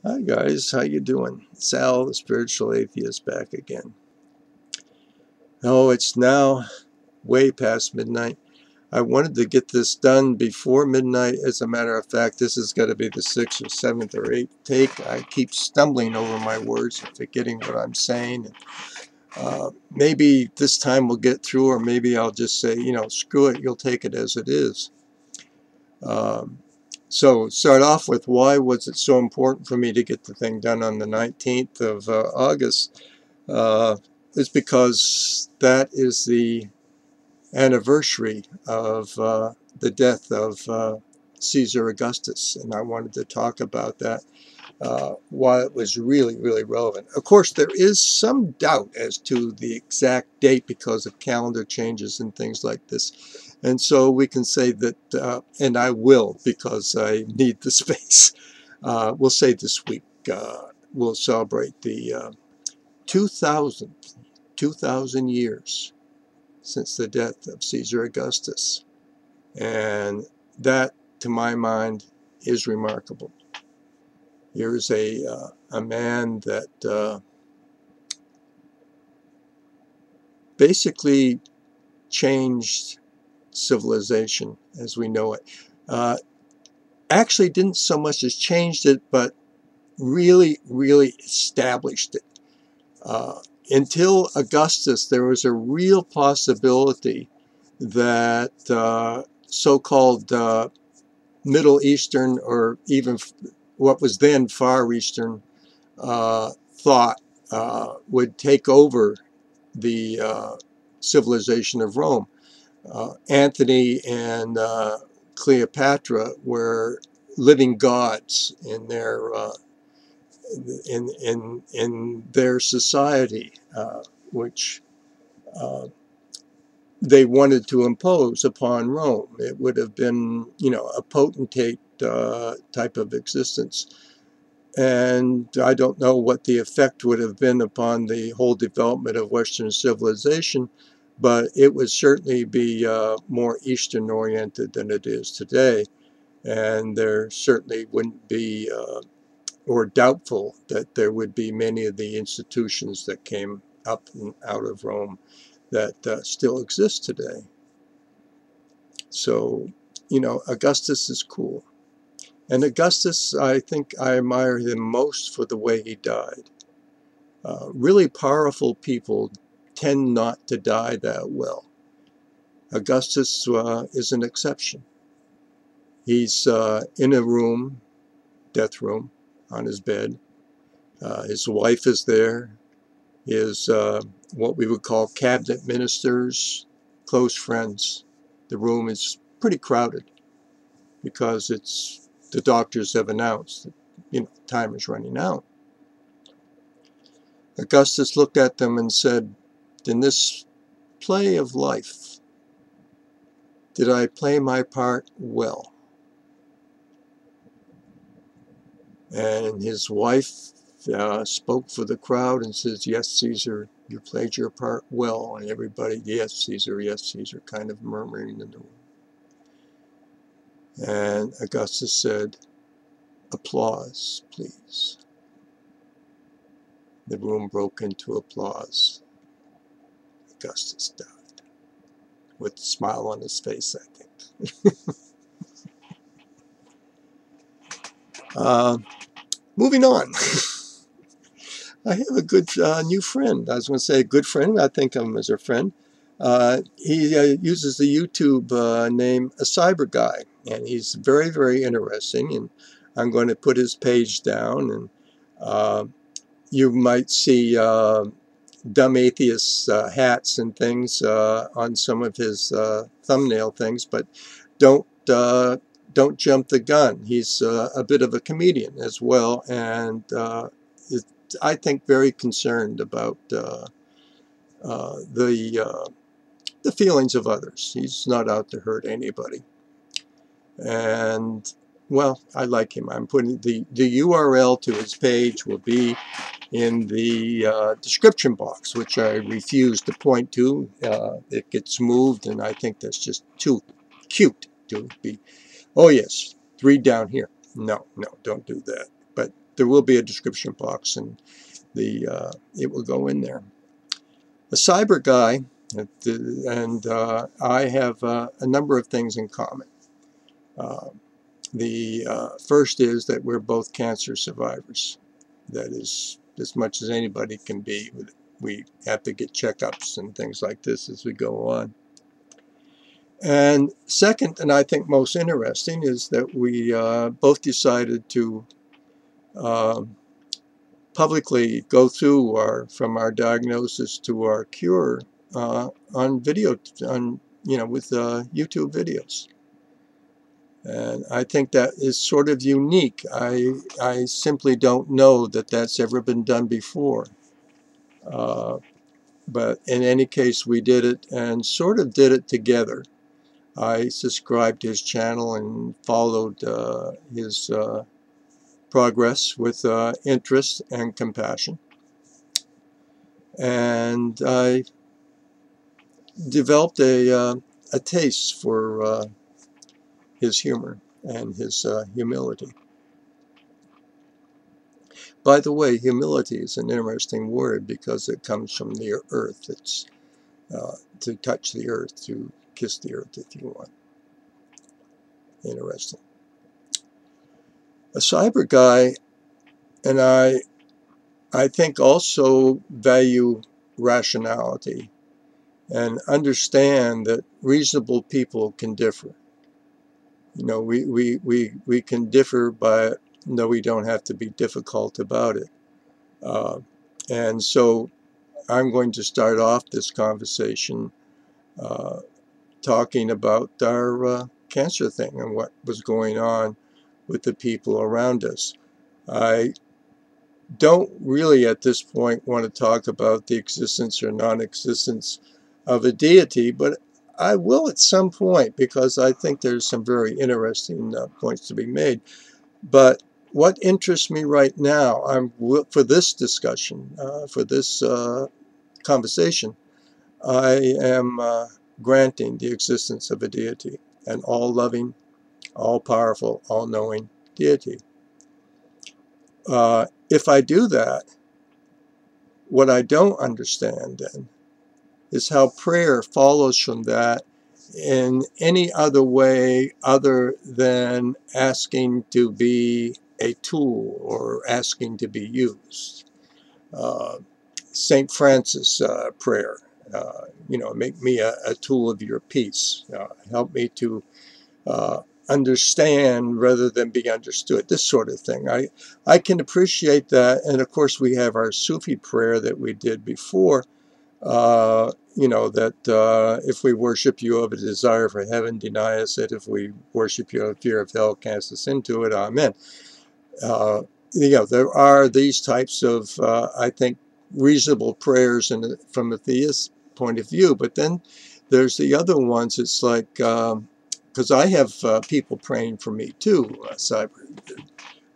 Hi guys, how you doing? Sal, the spiritual atheist, back again. Oh, it's now way past midnight. I wanted to get this done before midnight. As a matter of fact, this has got to be the 6th or 7th or 8th take. I keep stumbling over my words and forgetting what I'm saying. Maybe this time we'll get through, or maybe I'll just say, screw it, you'll take it as it is. So start off with, why was it so important for me to get the thing done on the 19th of August? It's because that is the anniversary of the death of Caesar Augustus, and I wanted to talk about that while it was really, really relevant. Of course, there is some doubt as to the exact date because of calendar changes and things like this. And so we can say that, and I will because I need the space, we'll say this week we'll celebrate the 2,000 years since the death of Caesar Augustus. And that, to my mind, is remarkable. Here's a man that basically changed civilization as we know it. Actually didn't so much as changed it, but really, really established it. Until Augustus, there was a real possibility that so-called Middle Eastern, or even what was then Far Eastern, thought would take over the civilization of Rome. Antony and Cleopatra were living gods in their in their society, which they wanted to impose upon Rome. It would have been, a potentate type of existence. And I don't know what the effect would have been upon the whole development of Western civilization, but it would certainly be more Eastern oriented than it is today. And there certainly wouldn't be, or doubtful that there would be many of the institutions that came up and out of Rome that still exist today. So, Augustus is cool. And Augustus, I think I admire him most for the way he died. Really powerful people tend not to die that well. Augustus is an exception. He's in a room, death room, on his bed. His wife is there. His what we would call cabinet ministers, close friends. The room is pretty crowded because the doctors have announced that time is running out. Augustus looked at them and said, in this play of life, did I play my part well? And his wife spoke for the crowd and says, yes, Caesar, you played your part well. And everybody, yes, Caesar, kind of murmuring in the room. And Augustus said, applause, please. The room broke into applause. Augustus died, with a smile on his face, I think. Moving on. I have a good new friend. I was going to say a good friend. I think of him as a friend. He uses the YouTube name Acyberguy, and he's very, very interesting. And I'm going to put his page down, and you might see dumb atheist hats and things on some of his thumbnail things, but don't jump the gun. He's a bit of a comedian as well, and I think very concerned about the feelings of others. He's not out to hurt anybody. And well, I like him. I'm putting the URL to his page will be in the description box, which I refuse to point to. It gets moved, and I think that's just too cute to be. Oh yes, read down here. No, don't do that. But there will be a description box, and it will go in there. Acyberguy and I have a number of things in common. The first is that we're both cancer survivors. That is as much as anybody can be. We have to get checkups and things like this as we go on. And second, and I think most interesting, is that we both decided to publicly go through from our diagnosis to our cure on video, with YouTube videos. And I think that is sort of unique. I simply don't know that that's ever been done before. But in any case, we did it, and sort of did it together. I subscribed to his channel and followed his progress with interest and compassion. And I developed a taste for his humor and his humility. By the way, humility is an interesting word because it comes from the earth. It's to touch the earth, to kiss the earth if you want. Interesting. Acyberguy and I think also value rationality and understand that reasonable people can differ. We can differ, but no, we don't have to be difficult about it. And so I'm going to start off this conversation talking about our cancer thing and what was going on with the people around us. I don't really at this point want to talk about the existence or non-existence of a deity, but I will at some point, because I think there's some very interesting points to be made. But what interests me right now, for this discussion, for this conversation, I am granting the existence of a deity, an all-loving, all-powerful, all-knowing deity. If I do that, what I don't understand then is how prayer follows from that in any other way other than asking to be a tool or asking to be used. St. Francis prayer, make me a tool of your peace. Help me to understand rather than be understood, this sort of thing. I can appreciate that. And of course we have our Sufi prayer that we did before, that if we worship you have a desire for heaven, deny us it. If we worship you out of fear of hell, cast us into it. Amen. There are these types of, I think, reasonable prayers from a theist point of view. But then there's the other ones. It's like, because I have people praying for me too, Cyber.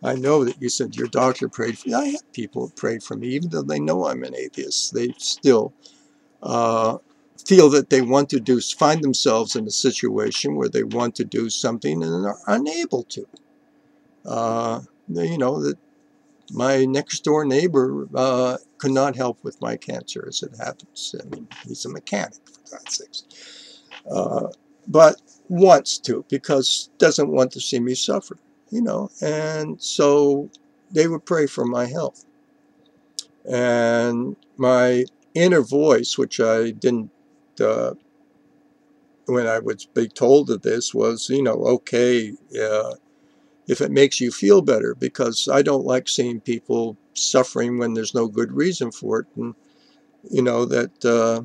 I know that you said your doctor prayed for you. I have people pray for me, even though they know I'm an atheist. They still feel that they want to find themselves in a situation where they want to do something and are unable to. That my next door neighbor could not help with my cancer, as it happens. I mean, he's a mechanic, for God's sakes. But wants to, because doesn't want to see me suffer, and so they would pray for my health. And my inner voice, which I didn't, when I would be told of this, was, okay, if it makes you feel better, because I don't like seeing people suffering when there's no good reason for it. And, that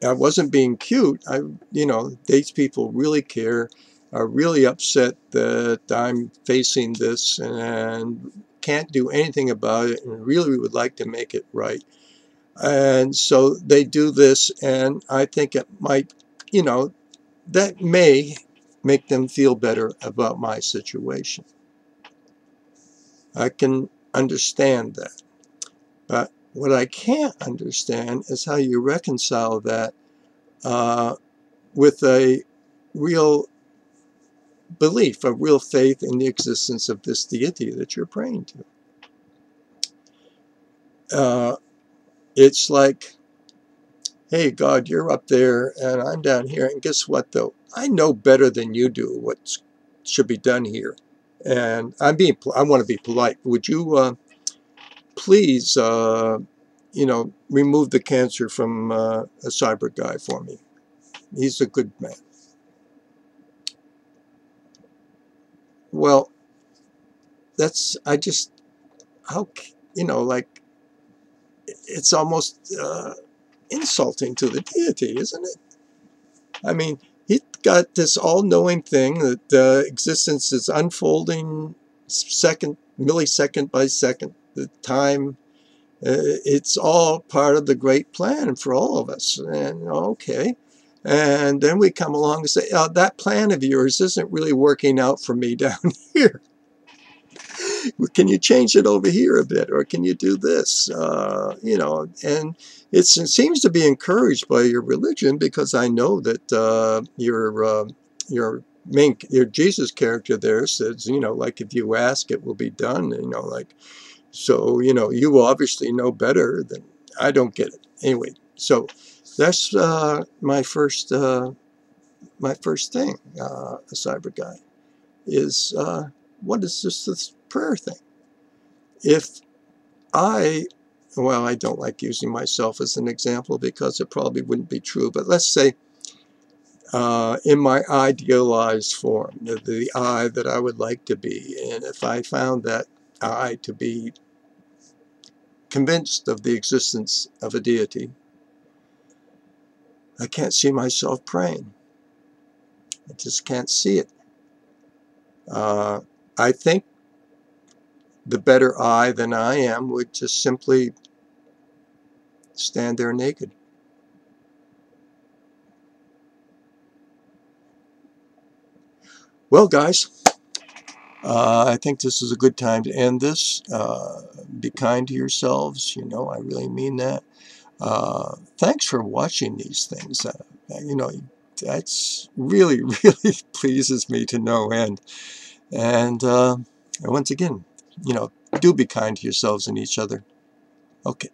I wasn't being cute. These people really care, are really upset that I'm facing this and can't do anything about it and really would like to make it right. And so they do this, and I think it might, that may make them feel better about my situation. I can understand that. But what I can't understand is how you reconcile that with a real belief, a real faith in the existence of this deity that you're praying to. it's like, hey, God, you're up there and I'm down here. And guess what, though? I know better than you do what should be done here. And I want to be polite. Would you please, remove the cancer from Acyberguy for me? He's a good man. Well, how, like, it's almost insulting to the deity, isn't it? I mean, he got this all-knowing thing that existence is unfolding millisecond by second. The time, it's all part of the great plan for all of us. And okay. And then we come along and say, that plan of yours isn't really working out for me down here. Can you change it over here a bit, or can you do this? And it seems to be encouraged by your religion, because I know that your Jesus character there says, like, if you ask, it will be done. Like, so you obviously know better than I. Don't get it anyway. So that's my first thing, a Acyberguy, is what is this prayer thing? If I don't like using myself as an example because it probably wouldn't be true, but let's say in my idealized form, the I that I would like to be, and if I found that I to be convinced of the existence of a deity, I can't see myself praying. I just can't see it. I think the better I than I am would just simply stand there naked. Well, guys, I think this is a good time to end this. Be kind to yourselves. I really mean that. Thanks for watching these things. That's really, really pleases me to no end. And once again, do be kind to yourselves and each other. Okay.